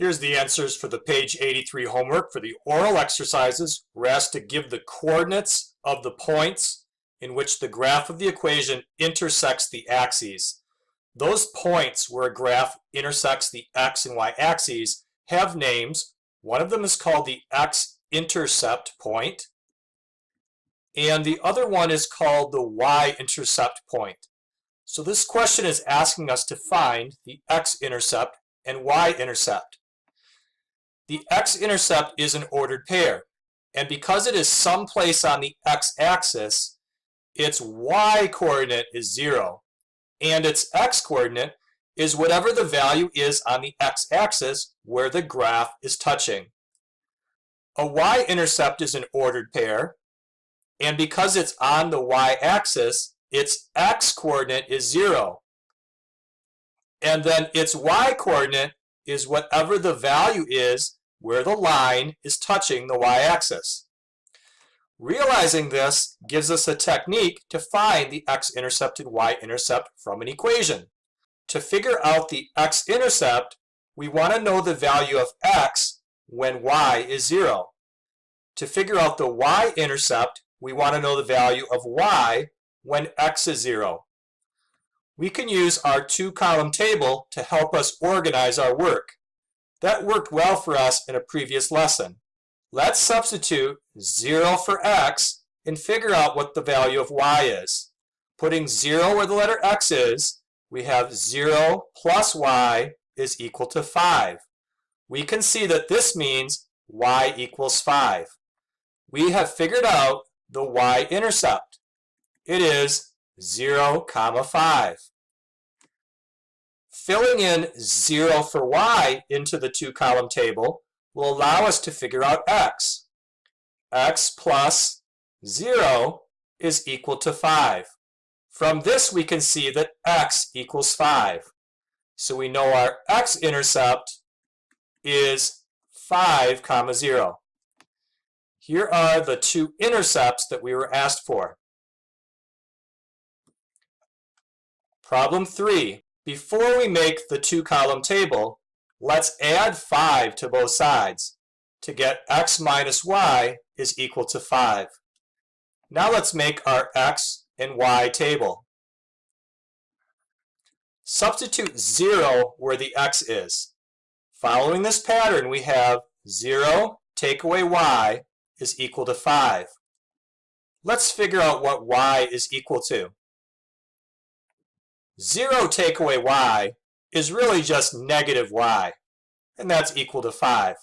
Here's the answers for the page 83 homework for the oral exercises. We're asked to give the coordinates of the points in which the graph of the equation intersects the axes. Those points where a graph intersects the x and y axes have names. One of them is called the x-intercept point, and the other one is called the y-intercept point. So this question is asking us to find the x-intercept and y-intercept. The x-intercept is an ordered pair, and because it is someplace on the x-axis, its y-coordinate is 0, and its x-coordinate is whatever the value is on the x-axis where the graph is touching. A y-intercept is an ordered pair, and because it's on the y-axis, its x-coordinate is 0, and then its y-coordinate is whatever the value is where the line is touching the y-axis. Realizing this gives us a technique to find the x-intercept and y-intercept from an equation. To figure out the x-intercept, we want to know the value of x when y is 0. To figure out the y-intercept, we want to know the value of y when x is 0. We can use our two-column table to help us organize our work. That worked well for us in a previous lesson. Let's substitute 0 for x and figure out what the value of y is. Putting 0 where the letter x is, we have 0 plus y is equal to 5. We can see that this means y equals 5. We have figured out the y-intercept. It is 0, 5. Filling in 0 for y into the two-column table will allow us to figure out x. X plus 0 is equal to 5. From this we can see that x equals 5. So we know our x-intercept is 5, 0. Here are the two intercepts that we were asked for. Problem 3. Before we make the two-column table, let's add 5 to both sides to get x minus y is equal to 5. Now let's make our x and y table. Substitute 0 where the x is. Following this pattern, we have 0 take away y is equal to 5. Let's figure out what y is equal to. 0 take away y is really just negative y, and that's equal to 5.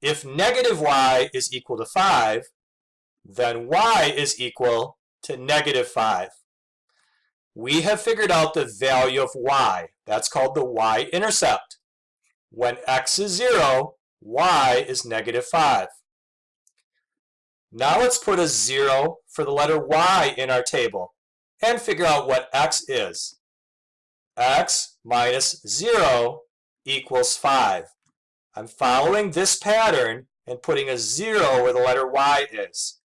If negative y is equal to 5, then y is equal to negative 5. We have figured out the value of y. That's called the y-intercept. When x is 0, y is negative 5. Now let's put a 0 for the letter y in our table and figure out what x is. X minus 0 equals 5. I'm following this pattern and putting a 0 where the letter y is.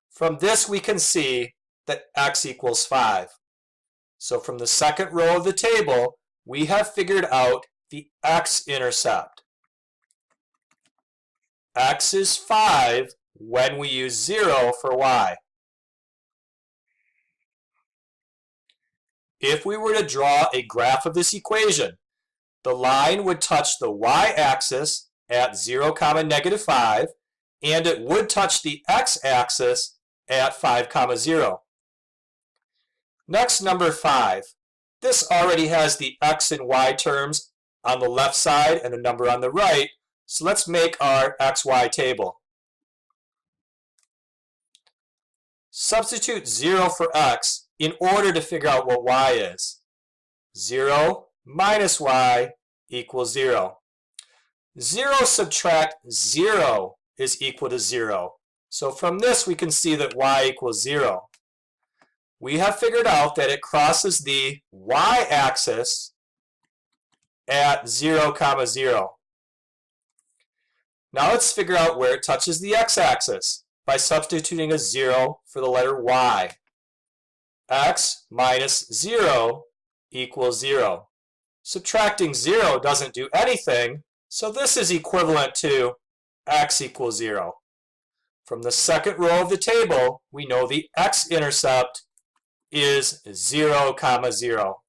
From this we can see that x equals 5. So from the second row of the table, we have figured out the x-intercept. X is 5 when we use 0 for y. If we were to draw a graph of this equation, the line would touch the y-axis at 0, negative 5, and it would touch the x-axis at 5, 0. Next, number 5. This already has the x and y terms on the left side and a number on the right, so let's make our xy table. Substitute 0 for x in order to figure out what y is. 0 minus y equals 0. 0 subtract 0 is equal to 0. So from this we can see that y equals 0. We have figured out that it crosses the y-axis at 0, 0. Now let's figure out where it touches the x-axis by substituting a 0 for the letter y. X minus 0 equals 0. Subtracting 0 doesn't do anything, So this is equivalent to x equals 0. From the second row of the table, we know the x-intercept is 0, 0.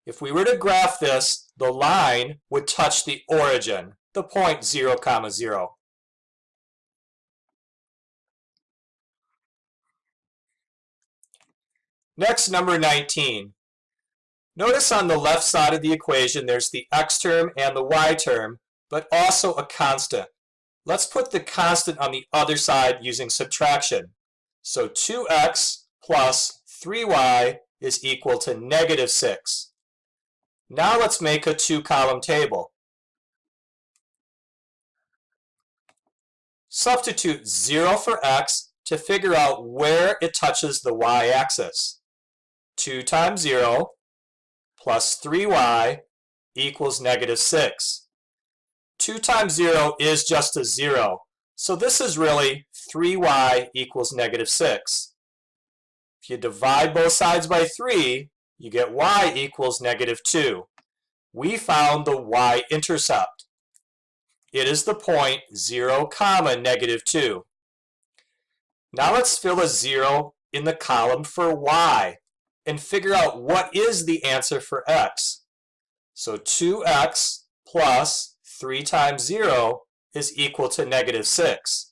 If we were to graph this, the line would touch the origin, the point 0, 0. Next, number 19. Notice on the left side of the equation there's the x term and the y term, but also a constant. Let's put the constant on the other side using subtraction. So 2x plus 3y is equal to negative 6. Now let's make a two-column table. Substitute 0 for x to figure out where it touches the y-axis. 2 times 0 plus 3y equals negative 6. 2 times 0 is just a 0, so this is really 3y equals negative 6. If you divide both sides by 3, you get y equals negative 2. We found the y-intercept. It is the point 0, negative 2. Now let's fill a 0 in the column for y and figure out what is the answer for x. So 2x plus 3 times 0 is equal to negative 6.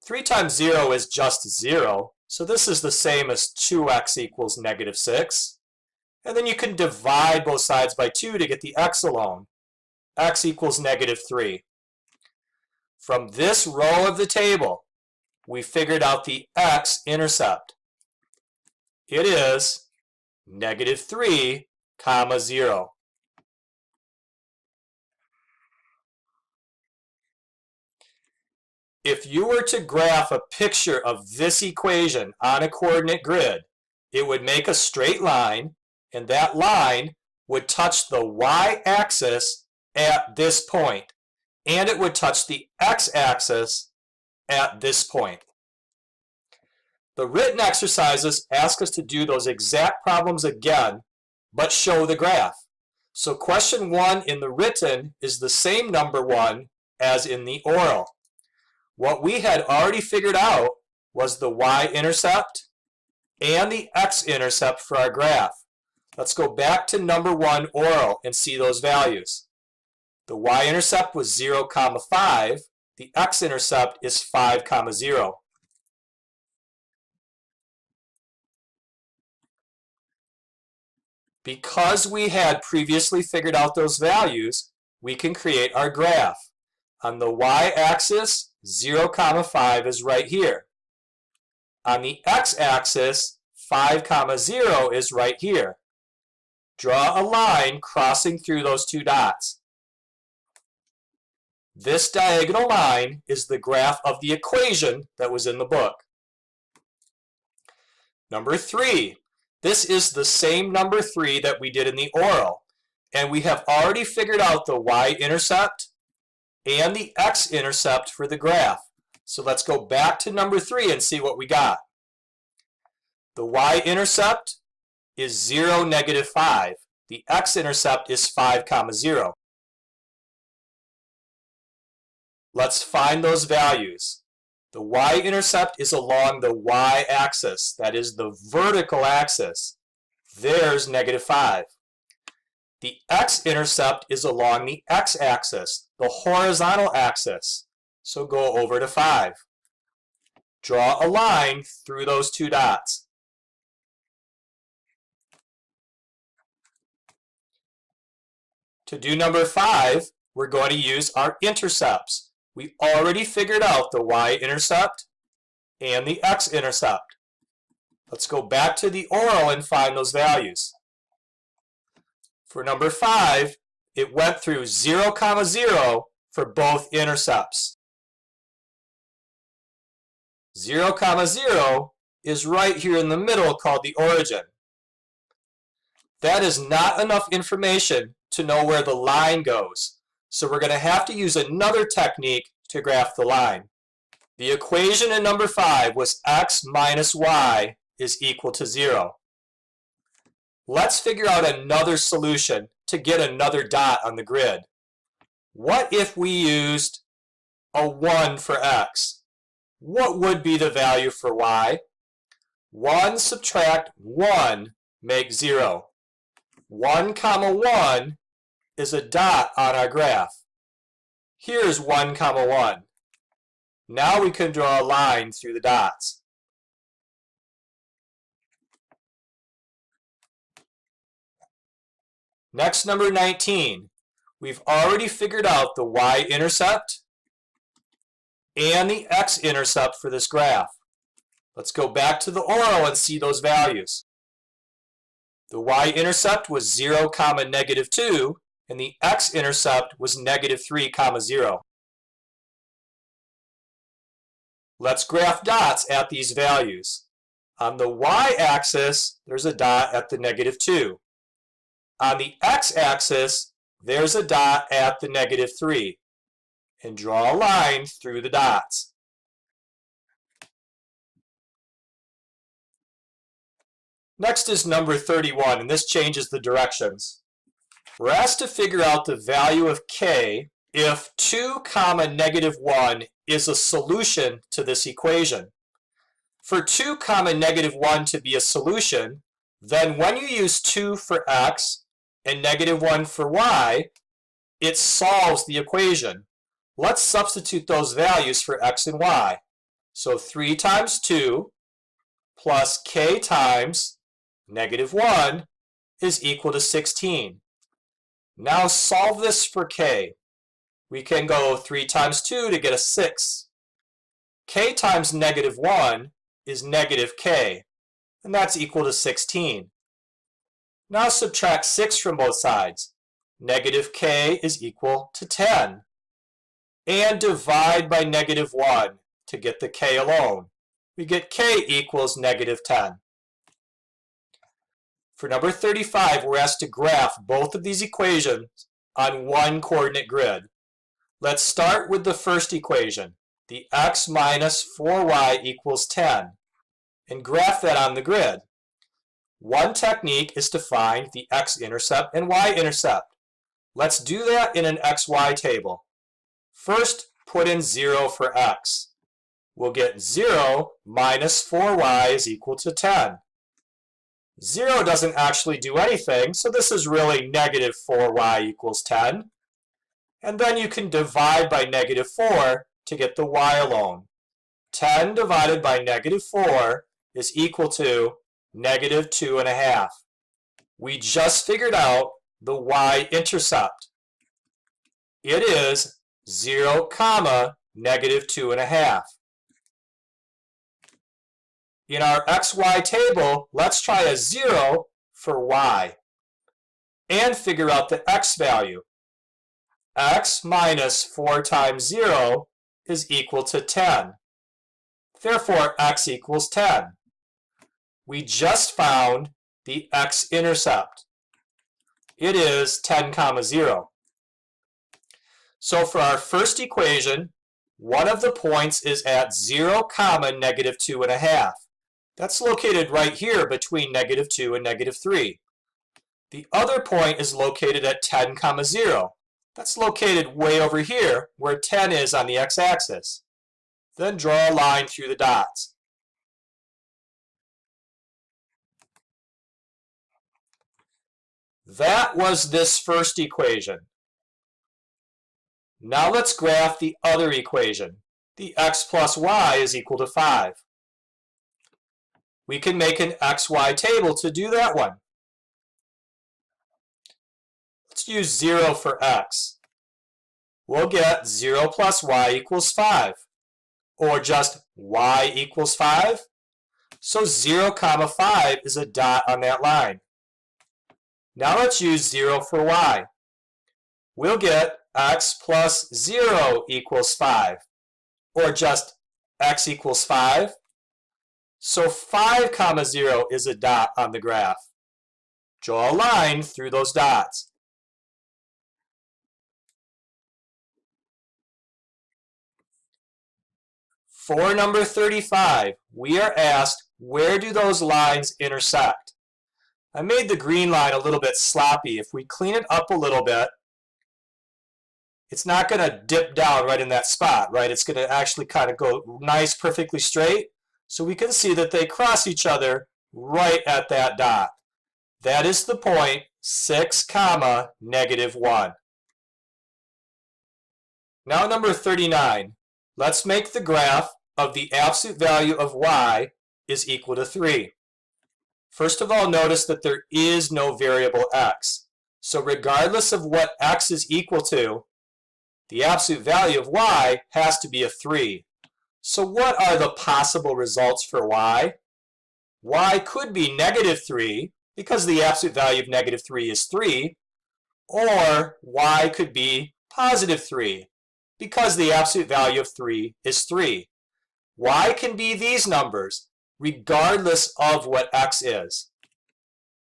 3 times 0 is just 0, so this is the same as 2x equals negative 6. And then you can divide both sides by 2 to get the x alone. X equals negative 3. From this row of the table, we figured out the x-intercept. It is negative 3, 0. If you were to graph a picture of this equation on a coordinate grid, it would make a straight line, and that line would touch the y-axis at this point, and it would touch the x-axis at this point. The written exercises ask us to do those exact problems again, but show the graph. So question 1 in the written is the same number 1 as in the oral. What we had already figured out was the y-intercept and the x-intercept for our graph. Let's go back to number 1 oral and see those values. The y-intercept was 0, 5. The x-intercept is 5, 0. Because we had previously figured out those values, we can create our graph. On the y-axis, 0, 5 is right here. On the x-axis, 5, 0 is right here. Draw a line crossing through those two dots. This diagonal line is the graph of the equation that was in the book. Number 3. This is the same number 3 that we did in the oral, and we have already figured out the y-intercept and the x-intercept for the graph. So let's go back to number 3 and see what we got. The y-intercept is 0, 5. The x-intercept is 5, 0. Let's find those values. The y-intercept is along the y-axis, that is the vertical axis. There's negative 5. The x-intercept is along the x-axis, the horizontal axis. So go over to 5. Draw a line through those two dots. To do number 5, we're going to use our intercepts. We already figured out the y-intercept and the x-intercept. Let's go back to the oral and find those values. For number 5, it went through 0, 0 for both intercepts. 0, 0 is right here in the middle called the origin. That is not enough information to know where the line goes. So we're going to have to use another technique to graph the line. The equation in number 5 was x minus y is equal to 0. Let's figure out another solution to get another dot on the grid. What if we used a 1 for x? What would be the value for y? 1 subtract 1 makes 0. 1 comma 1 is a dot on our graph. Here's 1 comma 1. Now we can draw a line through the dots. Next, number 19. We've already figured out the y-intercept and the x-intercept for this graph. Let's go back to the oral and see those values. The y-intercept was 0, negative 2, and the x-intercept was negative 3, 0. Let's graph dots at these values. On the y-axis, there's a dot at the negative 2. On the x-axis, there's a dot at the negative 3. And draw a line through the dots. Next is number 31, and this changes the directions. We're asked to figure out the value of k if 2, negative 1 is a solution to this equation. For 2, negative 1 to be a solution, then when you use 2 for x and negative 1 for y, it solves the equation. Let's substitute those values for x and y. So 3 times 2 plus k times negative 1 is equal to 16. Now solve this for k. We can go 3 times 2 to get a 6. K times negative 1 is negative k, and that's equal to 16. Now subtract 6 from both sides. Negative k is equal to 10. And divide by negative 1 to get the k alone. We get k equals negative 10. For number 35, we're asked to graph both of these equations on one coordinate grid. Let's start with the first equation, the x minus 4y equals 10, and graph that on the grid. One technique is to find the x-intercept and y-intercept. Let's do that in an xy table. First, put in 0 for x. We'll get 0 minus 4y is equal to 10. 0 doesn't actually do anything, so this is really negative 4y equals 10. And then you can divide by negative 4 to get the y alone. 10 divided by negative 4 is equal to negative 2.5. We just figured out the y-intercept. It is 0, negative 2.5. In our xy table, let's try a 0 for y and figure out the x value. X minus 4 times 0 is equal to 10. Therefore, x equals 10. We just found the x-intercept. It is 10, 0. So for our first equation, one of the points is at 0, negative 2.5. That's located right here between negative 2 and negative 3. The other point is located at 10, 0. That's located way over here where 10 is on the x-axis. Then draw a line through the dots. That was this first equation. Now let's graph the other equation. The x plus y is equal to 5. We can make an xy table to do that one. Let's use 0 for x. We'll get 0 plus y equals 5. Or just y equals 5. So 0, 5 is a dot on that line. Now let's use 0 for y. We'll get x plus 0 equals 5. Or just x equals 5. So 5, 0 is a dot on the graph. Draw a line through those dots. For number 35, we are asked, where do those lines intersect? I made the green line a little bit sloppy. If we clean it up a little bit, it's not going to dip down right in that spot, right? It's going to actually kind of go nice, perfectly straight. So we can see that they cross each other right at that dot. That is the point 6, comma, -1. Now number 39. Let's make the graph of the absolute value of y is equal to 3. First of all, notice that there is no variable x. So regardless of what x is equal to, the absolute value of y has to be a 3. So what are the possible results for y? Y could be -3 because the absolute value of -3 is 3, or y could be +3 because the absolute value of 3 is 3. Y can be these numbers regardless of what x is.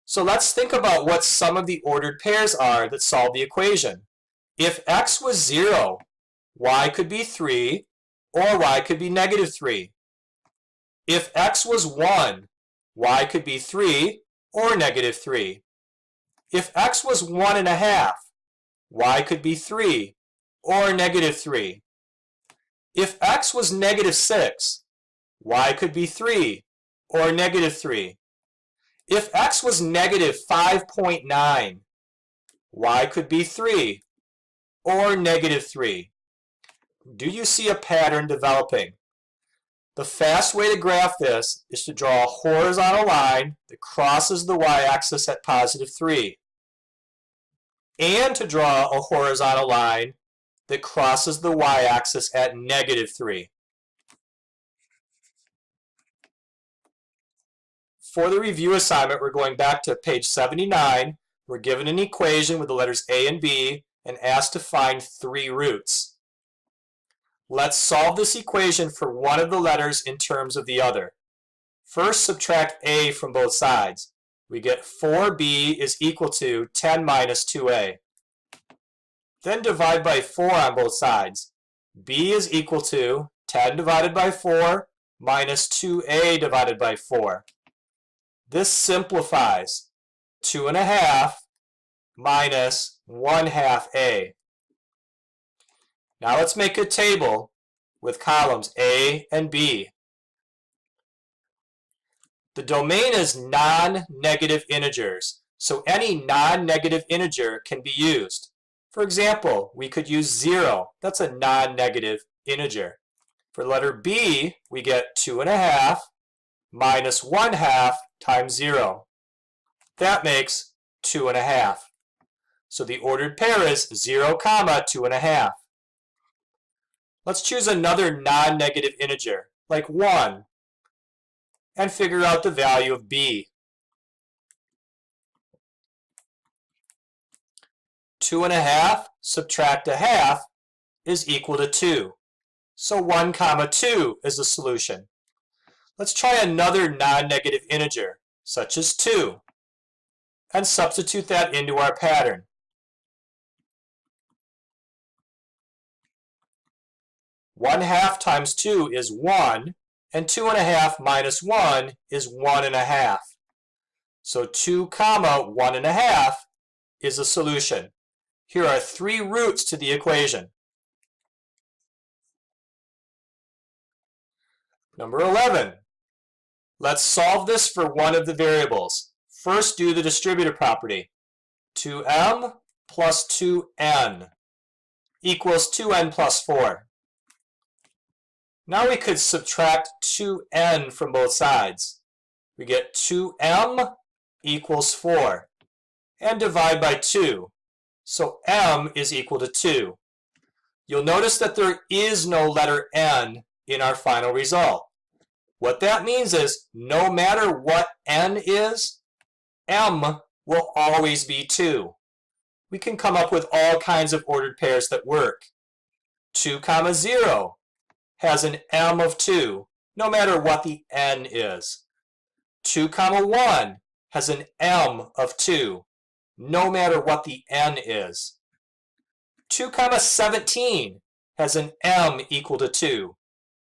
So let's think about what some of the ordered pairs are that solve the equation. If x was 0, y could be 3, or y could be -3. If x was 1, y could be 3, or -3. If x was 1.5, y could be 3, or -3. If x was -6, y could be 3, or -3. If x was -5.9, y could be 3, or -3. Do you see a pattern developing? The fast way to graph this is to draw a horizontal line that crosses the y-axis at +3, and to draw a horizontal line that crosses the y-axis at -3. For the review assignment, we're going back to page 79. We're given an equation with the letters a and b and asked to find 3 roots. Let's solve this equation for one of the letters in terms of the other. First, subtract a from both sides. We get 4b is equal to 10 minus 2a. Then divide by 4 on both sides. b is equal to 10 divided by 4 minus 2a divided by 4. This simplifies. 2.5 minus 1/2 a. Now let's make a table with columns A and B. The domain is non-negative integers, so any non-negative integer can be used. For example, we could use 0. That's a non-negative integer. For letter B, we get 2.5 minus 1/2 times 0. That makes 2.5. So the ordered pair is 0, 2.5. Let's choose another non-negative integer, like 1, and figure out the value of b. 2.5 subtract 1/2 is equal to 2. So 1, 2 is the solution. Let's try another non-negative integer, such as 2, and substitute that into our pattern. 1/2 times 2 is 1, and 2.5 minus 1 is 1.5. So 2, 1.5 is a solution. Here are 3 roots to the equation. Number 11. Let's solve this for one of the variables. First, do the distributive property. 2m plus 2n equals 2n plus 4. Now we could subtract 2n from both sides. We get 2m equals 4, and divide by 2. So m is equal to 2. You'll notice that there is no letter n in our final result. What that means is no matter what n is, m will always be 2. We can come up with all kinds of ordered pairs that work. 2, 0 has an m of 2, no matter what the n is. 2, 1 has an m of 2, no matter what the n is. 2, 17 has an m equal to 2,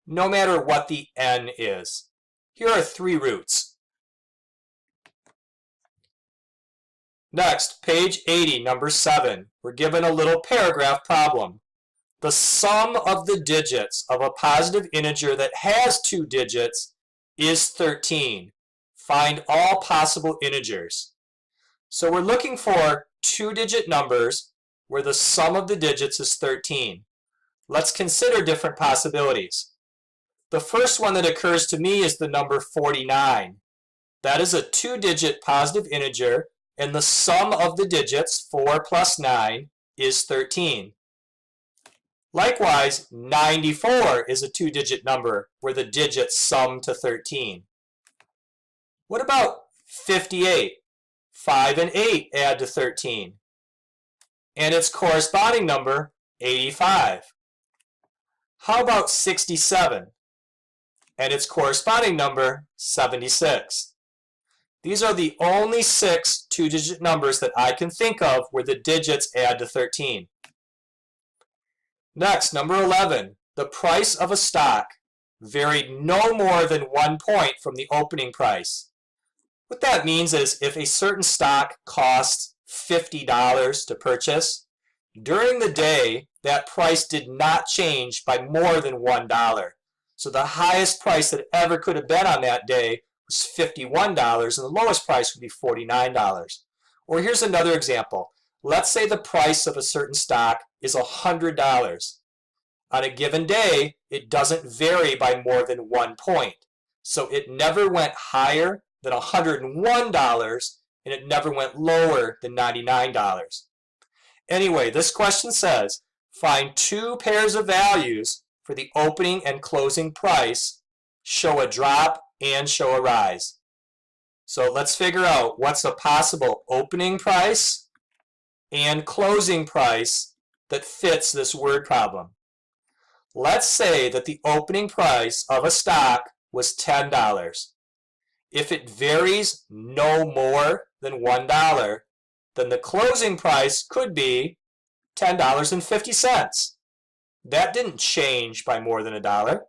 no matter what the n is. Here are 3 roots. Next, page 80, number 7. We're given a little paragraph problem. The sum of the digits of a positive integer that has 2 digits is 13. Find all possible integers. So we're looking for 2-digit numbers where the sum of the digits is 13. Let's consider different possibilities. The first one that occurs to me is the number 49. That is a 2-digit positive integer, and the sum of the digits, 4 plus 9, is 13. Likewise, 94 is a 2-digit number where the digits sum to 13. What about 58? 5 and 8 add to 13. And its corresponding number, 85. How about 67? And its corresponding number, 76. These are the only 6 2-digit numbers that I can think of where the digits add to 13. Next, number 11. The price of a stock varied no more than 1 point from the opening price. What that means is if a certain stock costs $50 to purchase, during the day, that price did not change by more than $1. So the highest price that ever could have been on that day was $51, and the lowest price would be $49. Or here's another example. Let's say the price of a certain stock is $100. On a given day, it doesn't vary by more than 1 point. So it never went higher than $101, and it never went lower than $99. Anyway, this question says, find 2 pairs of values for the opening and closing price, show a drop, and show a rise. So let's figure out what's a possible opening price and closing price that fits this word problem. Let's say that the opening price of a stock was $10. If it varies no more than $1, then the closing price could be $10.50. That didn't change by more than $1.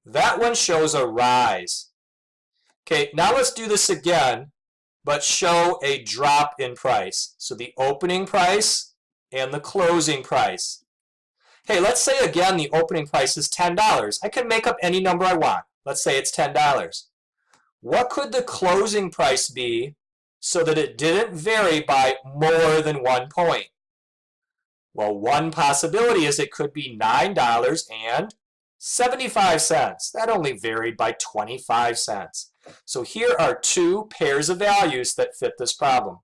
That one shows a rise. Okay, now let's do this again, but show a drop in price. So the opening price and the closing price. Hey, let's say again the opening price is $10. I can make up any number I want. Let's say it's $10. What could the closing price be so that it didn't vary by more than 1 point? Well, one possibility is it could be $9.75. That only varied by 25 cents. So here are 2 pairs of values that fit this problem.